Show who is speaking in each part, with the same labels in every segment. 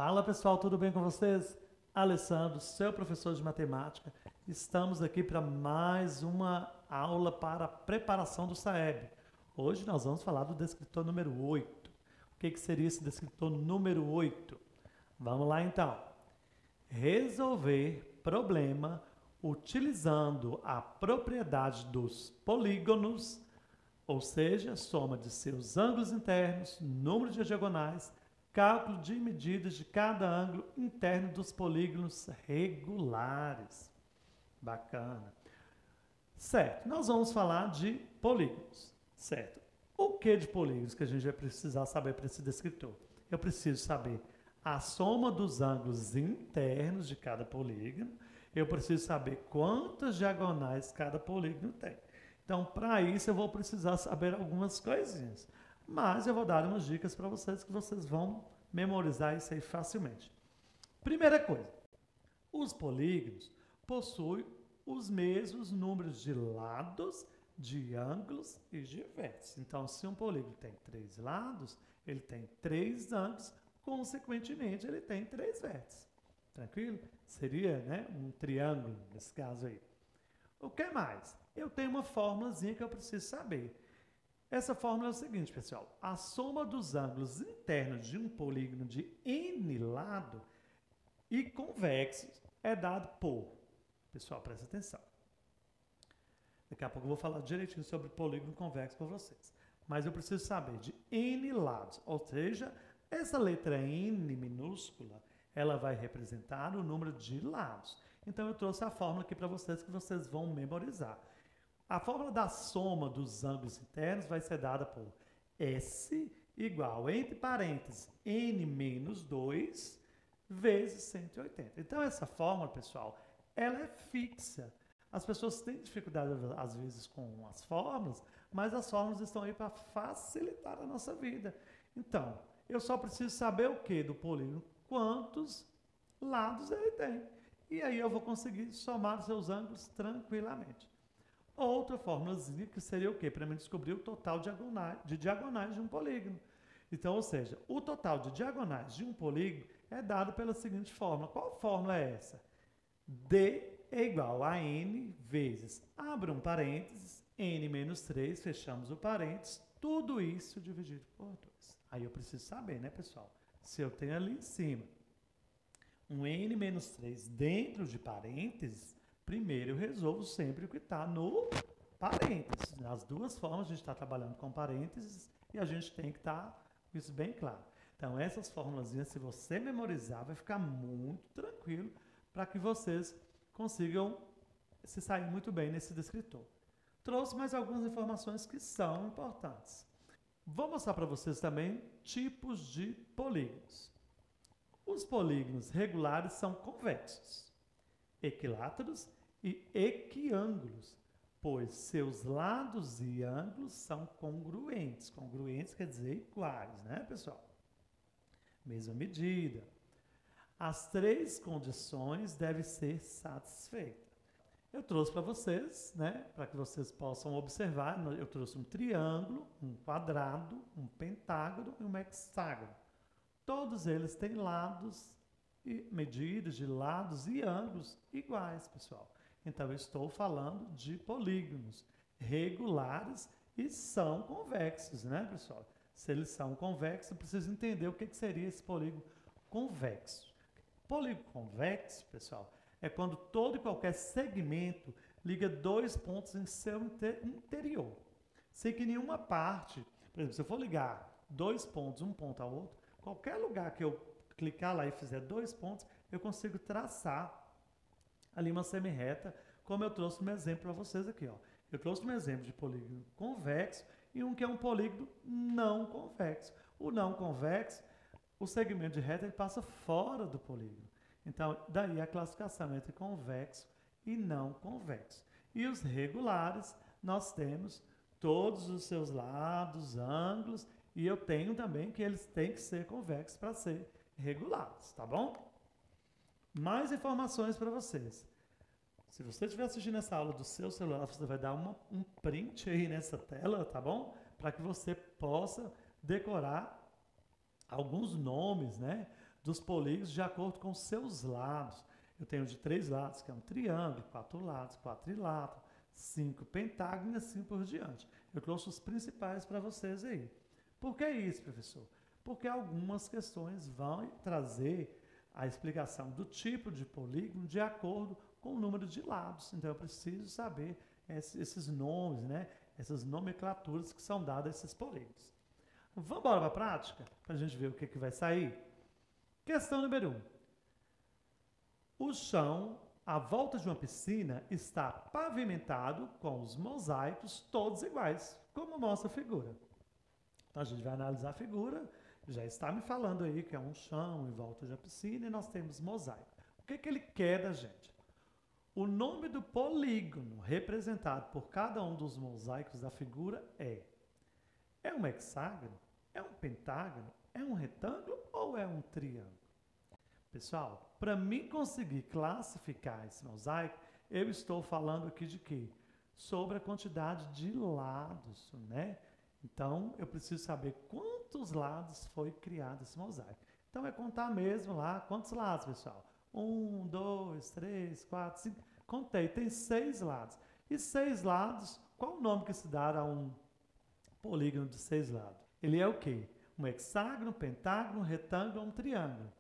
Speaker 1: Fala pessoal, tudo bem com vocês? Alessandro, seu professor de matemática. Estamos aqui para mais uma aula para a preparação do SAEB. Hoje nós vamos falar do descritor número 8. O que seria esse descritor número 8? Vamos lá então. Resolver problema utilizando a propriedade dos polígonos, ou seja, soma de seus ângulos internos, número de diagonais, cálculo de medidas de cada ângulo interno dos polígonos regulares. Bacana. Certo, nós vamos falar de polígonos, certo? O que de polígonos que a gente vai precisar saber para esse descritor? Eu preciso saber a soma dos ângulos internos de cada polígono, eu preciso saber quantas diagonais cada polígono tem. Então, para isso, eu vou precisar saber algumas coisinhas. Mas eu vou dar umas dicas para vocês que vocês vão memorizar isso aí facilmente. Primeira coisa, os polígonos possuem os mesmos números de lados, de ângulos e de vértices. Então, se um polígono tem 3 lados, ele tem 3 ângulos, consequentemente, ele tem 3 vértices. Tranquilo? Seria, né, um triângulo, nesse caso aí. O que mais? Eu tenho uma fórmulazinha que eu preciso saber. Essa fórmula é o seguinte, pessoal. A soma dos ângulos internos de um polígono de n lado e convexos é dado por... Pessoal, presta atenção. Daqui a pouco eu vou falar direitinho sobre polígono convexo para vocês. Mas eu preciso saber de n lados, ou seja, essa letra n minúscula, ela vai representar o número de lados. Então eu trouxe a fórmula aqui para vocês que vocês vão memorizar. A fórmula da soma dos ângulos internos vai ser dada por S igual, entre parênteses, n menos 2 vezes 180. Então, essa fórmula, pessoal, ela é fixa. As pessoas têm dificuldade, às vezes, com as fórmulas, mas as fórmulas estão aí para facilitar a nossa vida. Então, eu só preciso saber o que do polígono? Quantos lados ele tem. E aí eu vou conseguir somar os seus ângulos tranquilamente. Outra fórmulazinha que seria o quê? Para mim descobrir o total de diagonais de um polígono. Então, ou seja, o total de diagonais de um polígono é dado pela seguinte fórmula. Qual fórmula é essa? D é igual a N vezes, abre um parênteses, N menos 3, fechamos o parênteses, tudo isso dividido por 2. Aí eu preciso saber, né, pessoal? Se eu tenho ali em cima um N menos 3 dentro de parênteses, primeiro eu resolvo sempre o que está no parênteses. Nas duas formas a gente está trabalhando com parênteses e a gente tem que estar com isso bem claro. Então essas fórmulas, se você memorizar, vai ficar muito tranquilo para que vocês consigam se sair muito bem nesse descritor. Trouxe mais algumas informações que são importantes. Vou mostrar para vocês também tipos de polígonos. Os polígonos regulares são convexos, equiláteros e equiângulos, pois seus lados e ângulos são congruentes. Congruentes quer dizer iguais, né, pessoal? Mesma medida. As 3 condições devem ser satisfeitas. Eu trouxe para vocês, né, para que vocês possam observar, eu trouxe um triângulo, um quadrado, um pentágono e um hexágono. Todos eles têm lados e medidas de lados e ângulos iguais, pessoal. Então, eu estou falando de polígonos regulares e são convexos, né, pessoal? Se eles são convexos, eu preciso entender o que seria esse polígono convexo. Polígono convexo, pessoal, é quando todo e qualquer segmento liga 2 pontos em seu interior. Sem que nenhuma parte, por exemplo, se eu for ligar 2 pontos, um ponto ao outro, qualquer lugar que eu clicar lá e fizer 2 pontos, eu consigo traçar ali uma semirreta, como eu trouxe no exemplo para vocês aqui. Ó. Eu trouxe um exemplo de polígono convexo e um que é um polígono não convexo. O não convexo, o segmento de reta ele passa fora do polígono. Então, daí a classificação entre convexo e não convexo. E os regulares, nós temos todos os seus lados, ângulos, e eu tenho também que eles têm que ser convexos para ser regulares, tá bom? Mais informações para vocês. Se você estiver assistindo essa aula do seu celular, você vai dar um print aí nessa tela, tá bom? Para que você possa decorar alguns nomes, né? dos polígonos de acordo com seus lados. Eu tenho de 3 lados, que é um triângulo, 4 lados, quadrilátero, 5 pentágonos e assim por diante. Eu trouxe os principais para vocês aí. Por que isso, professor? Porque algumas questões vão trazer a explicação do tipo de polígono de acordo com o número de lados. Então, eu preciso saber esses nomes, né? Essas nomenclaturas que são dadas a esses polígonos. Vamos embora para a prática, para a gente ver o que vai sair? Questão número 1. O chão, à volta de uma piscina, está pavimentado com os mosaicos todos iguais, como mostra a figura. Então, a gente vai analisar a figura, já está me falando aí que é um chão em volta de uma piscina e nós temos mosaico. O que ele quer da gente? O nome do polígono representado por cada um dos mosaicos da figura é um hexágono? É um pentágono? É um retângulo ou é um triângulo? Pessoal, para mim conseguir classificar esse mosaico, eu estou falando aqui de quê? Sobre a quantidade de lados, né? Então, eu preciso saber quantos lados foi criado esse mosaico. Então, é contar mesmo lá quantos lados, pessoal. 1, 2, 3, 4, 5. Contei, tem 6 lados. E 6 lados, qual o nome que se dá a um polígono de 6 lados? Ele é o quê? Um hexágono, pentágono, retângulo ou um triângulo?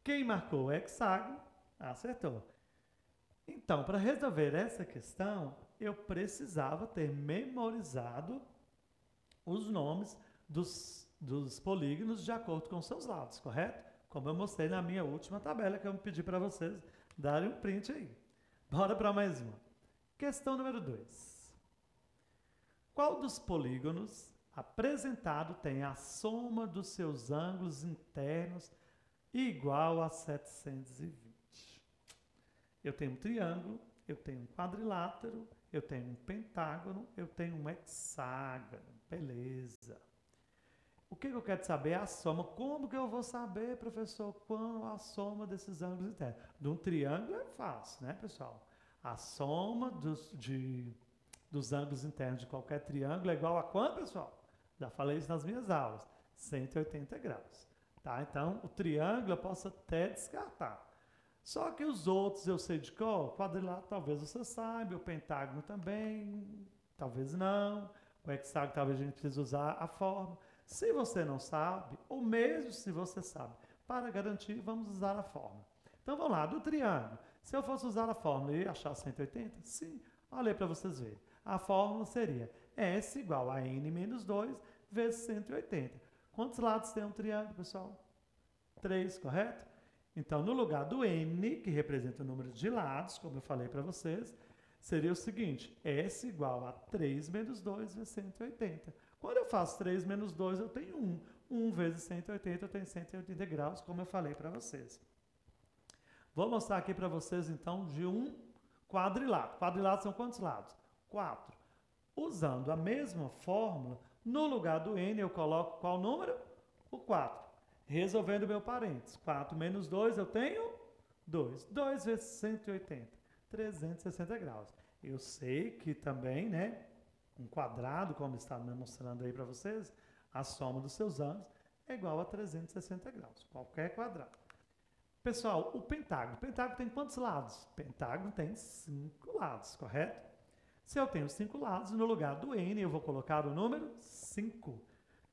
Speaker 1: Quem marcou o hexágono, acertou. Então, para resolver essa questão, eu precisava ter memorizado os nomes dos polígonos de acordo com seus lados, correto? Como eu mostrei na minha última tabela, que eu pedi para vocês darem um print aí. Bora para mais uma. Questão número 2. Qual dos polígonos apresentado tem a soma dos seus ângulos internos igual a 720? Eu tenho um triângulo, eu tenho um quadrilátero, eu tenho um pentágono, eu tenho um hexágono. Beleza. O que eu quero saber é a soma. Como que eu vou saber, professor, qual a soma desses ângulos internos? De um triângulo é fácil, né, pessoal? A soma dos ângulos internos de qualquer triângulo é igual a quanto, pessoal? Já falei isso nas minhas aulas. 180 graus. Tá? Então, o triângulo eu posso até descartar. Só que os outros eu sei de qual? Quadrilátero talvez você saiba, o pentágono também, talvez não. O hexágono talvez a gente precise usar a fórmula. Se você não sabe, ou mesmo se você sabe, para garantir, vamos usar a fórmula. Então vamos lá, do triângulo. Se eu fosse usar a fórmula e achar 180, sim, olha aí para vocês verem. A fórmula seria S igual a N menos 2 vezes 180. Quantos lados tem um triângulo, pessoal? 3, correto? Então, no lugar do N, que representa o número de lados, como eu falei para vocês, seria o seguinte, S igual a 3 menos 2 vezes 180. Quando eu faço 3 menos 2, eu tenho 1. 1 vezes 180, eu tenho 180 graus, como eu falei para vocês. Vou mostrar aqui para vocês, então, de um quadrilátero. Quadriláteros são quantos lados? 4. Usando a mesma fórmula, no lugar do N, eu coloco qual número? O 4. Resolvendo o meu parênteses. 4 menos 2, eu tenho 2. 2 vezes 180, 360 graus. Eu sei que também, né, um quadrado, como está mostrando aí para vocês, a soma dos seus ângulos é igual a 360 graus. Qualquer quadrado. Pessoal, o pentágono. O pentágono tem quantos lados? O pentágono tem 5 lados, correto? Se eu tenho 5 lados, no lugar do N, eu vou colocar o número 5.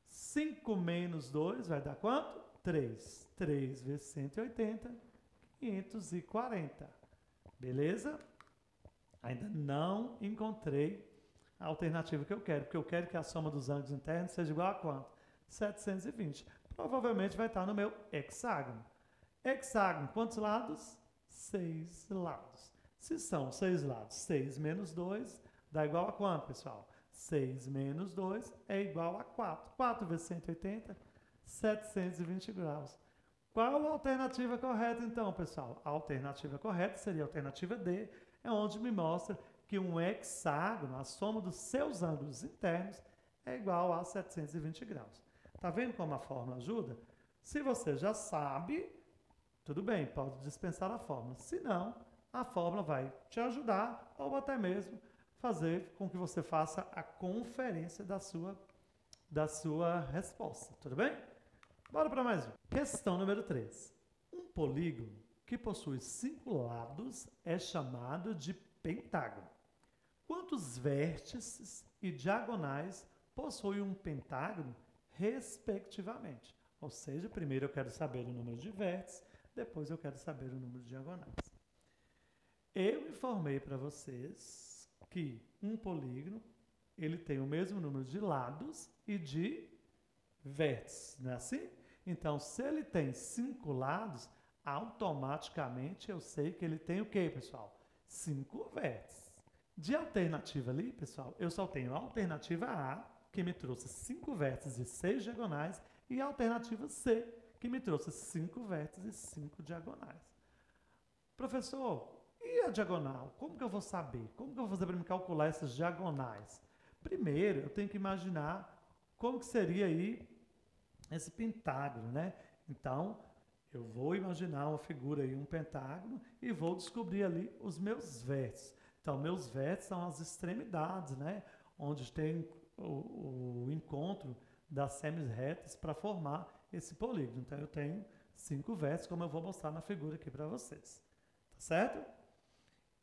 Speaker 1: 5 menos 2 vai dar quanto? 3. 3 vezes 180, 540. Beleza? Ainda não encontrei a alternativa que eu quero, porque eu quero que a soma dos ângulos internos seja igual a quanto? 720. Provavelmente vai estar no meu hexágono. Hexágono, quantos lados? 6 lados. Se são 6 lados, 6 menos 2 dá igual a quanto, pessoal? 6 menos 2 é igual a 4. 4 vezes 180, 720 graus. Qual a alternativa correta, então, pessoal? A alternativa correta seria a alternativa D, é onde me mostra que um hexágono, a soma dos seus ângulos internos, é igual a 720 graus. Tá vendo como a fórmula ajuda? Se você já sabe, tudo bem, pode dispensar a fórmula. Se não, a fórmula vai te ajudar ou até mesmo fazer com que você faça a conferência da sua resposta. Tudo bem? Bora para mais um. Questão número 3. Um polígono que possui 5 lados é chamado de pentágono. Quantos vértices e diagonais possui um pentágono, respectivamente? Ou seja, primeiro eu quero saber o número de vértices, depois eu quero saber o número de diagonais. Eu informei para vocês que um polígono ele tem o mesmo número de lados e de vértices, não é assim? Então, se ele tem 5 lados, automaticamente eu sei que ele tem o quê, pessoal? 5 vértices. De alternativa ali, pessoal, eu só tenho a alternativa A, que me trouxe 5 vértices e 6 diagonais, e a alternativa C, que me trouxe 5 vértices e 5 diagonais. Professor, e a diagonal? Como que eu vou saber? Como que eu vou fazer para me calcular essas diagonais? Primeiro, eu tenho que imaginar como que seria aí esse pentágono, né? Então, eu vou imaginar uma figura aí, um pentágono, e vou descobrir ali os meus vértices. Então, meus vértices são as extremidades, né? Onde tem o encontro das semirretas para formar esse polígono. Então, eu tenho 5 vértices, como eu vou mostrar na figura aqui para vocês. Tá certo?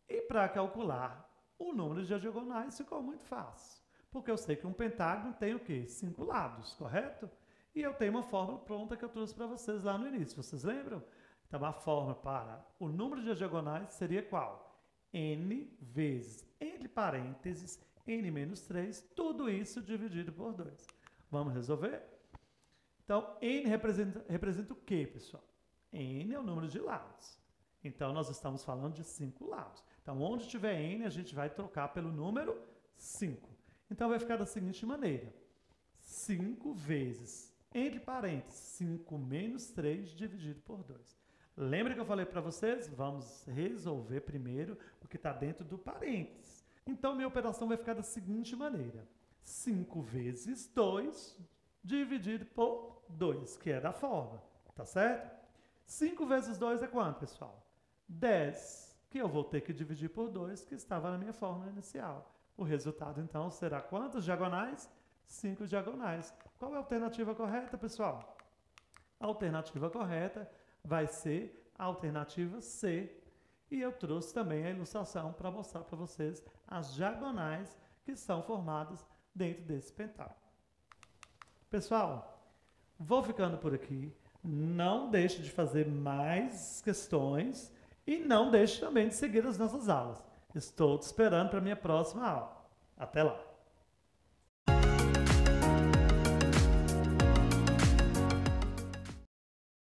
Speaker 1: E para calcular o número de diagonais ficou muito fácil. Porque eu sei que um pentágono tem o quê? 5 lados, correto? E eu tenho uma fórmula pronta que eu trouxe para vocês lá no início. Vocês lembram? Então, a fórmula para o número de diagonais seria qual? N vezes, entre parênteses, N menos 3, tudo isso dividido por 2. Vamos resolver? Então, N representa o quê, pessoal? N é o número de lados. Então, nós estamos falando de 5 lados. Então, onde tiver N, a gente vai trocar pelo número 5. Então, vai ficar da seguinte maneira. 5 vezes, entre parênteses, 5 menos 3 dividido por 2. Lembra que eu falei para vocês? Vamos resolver primeiro o que está dentro do parênteses. Então, minha operação vai ficar da seguinte maneira. 5 vezes 2 dividido por 2, que é da forma. Tá certo? 5 vezes 2 é quanto, pessoal? 10, que eu vou ter que dividir por 2, que estava na minha fórmula inicial. O resultado, então, será quantos diagonais? 5 diagonais. Qual é a alternativa correta, pessoal? A alternativa correta vai ser a alternativa C. E eu trouxe também a ilustração para mostrar para vocês as diagonais que são formadas dentro desse pentágono. Pessoal, vou ficando por aqui. Não deixe de fazer mais questões e não deixe também de seguir as nossas aulas. Estou te esperando para a minha próxima aula. Até lá!